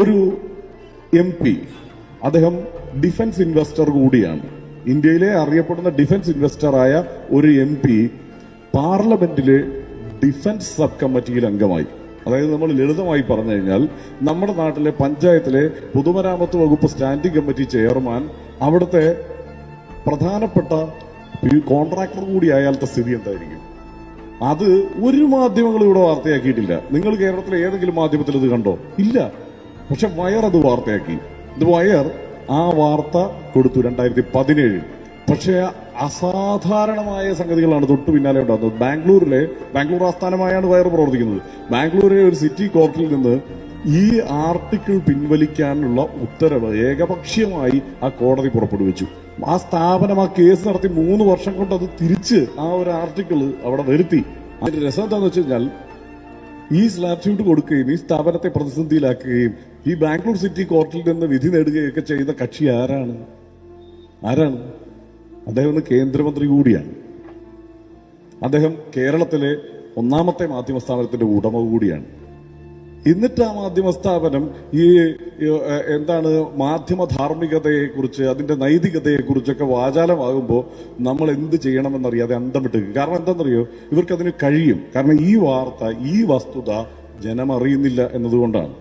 ഒരു MP അദ്ദേഹം defence investor കൂടിയാണ്. ഇന്ത്യയിലെ അറിയപ്പെടുന്ന ഡിഫൻസ് ഇൻവെസ്റ്ററായ ഒരു MP പാർലമെന്റിലെ ഡിഫൻസ് സബ് കമ്മിറ്റിയിൽ അംഗമായി. അതായത് നമ്മൾ ലളിതമായി പറഞ്ഞു കഴിഞ്ഞാൽ നമ്മുടെ നാട്ടിലെ പഞ്ചായത്തിലെ പൊതുമരാമത്ത് വകുപ്പ് സ്റ്റാൻഡിംഗ് കമ്മിറ്റി ചെയർമാൻ അവിടുത്തെ പ്രധാനപ്പെട്ട കോൺട്രാക്ടർ കൂടി അയാളുടെ സ്ഥിതി എന്തായിരിക്കും? അത് ഒരു മാധ്യമങ്ങളും ഇവിടെ വാർത്തയാക്കിയിട്ടില്ല. നിങ്ങൾ കേരളത്തിലെ ഏതെങ്കിലും മാധ്യമത്തിൽ ഇത് കണ്ടോ? ഇല്ല. പക്ഷെ വയർ അത് വാർത്തയാക്കി. ഇത് വയർ ആ വാർത്ത കൊടുത്തു 2017. പക്ഷേ അസാധാരണമായ സംഗതികളാണ് തൊട്ടു പിന്നാലെ ഉണ്ടാകുന്നത്. ബാംഗ്ലൂർ ആസ്ഥാനമായാണ് വയർ പ്രവർത്തിക്കുന്നത്. ബാംഗ്ലൂരിലെ ഒരു സിറ്റി കോർട്ടിൽ നിന്ന് ഈ ആർട്ടിക്കിൾ പിൻവലിക്കാനുള്ള ഉത്തരവ് ഏകപക്ഷീയമായി ആ കോടതി പുറപ്പെടുവിച്ചു. ആ സ്ഥാപനം ആ കേസ് നടത്തി 3 വർഷം കൊണ്ട് അത് തിരിച്ച് ആ ഒരു ആർട്ടിക്കിൾ അവിടെ വരുത്തി. അതിന്റെ രസം എന്താണെന്ന് വെച്ച് കഴിഞ്ഞാൽ ഈ സ്ലാറ്റ്യൂട്ട് കൊടുക്കുകയും ഈ സ്ഥാപനത്തെ പ്രതിസന്ധിയിലാക്കുകയും ഈ ബാംഗ്ലൂർ സിറ്റി കോർട്ടിൽ നിന്ന് വിധി നേടുകയൊക്കെ ചെയ്ത കക്ഷി ആരാണ്? അദ്ദേഹം ഒന്ന് കേന്ദ്രമന്ത്രി കൂടിയാണ്. അദ്ദേഹം കേരളത്തിലെ ഒന്നാമത്തെ മാധ്യമ സ്ഥാപനത്തിന്റെ ഉടമ കൂടിയാണ്. എന്നിട്ട് ആ മാധ്യമ സ്ഥാപനം ഈ മാധ്യമ ധാർമ്മികതയെക്കുറിച്ച് അതിന്റെ നൈതികതയെക്കുറിച്ചൊക്കെ വാചാലമാകുമ്പോൾ നമ്മൾ എന്ത് ചെയ്യണമെന്നറിയാതെ അന്തം വിട്ട്. കാരണം എന്താണെന്നറിയോ? ഇവർക്കതിന് കഴിയും. കാരണം ഈ വാർത്ത, ഈ വസ്തുത ജനം അറിയുന്നില്ല എന്നതുകൊണ്ടാണ്.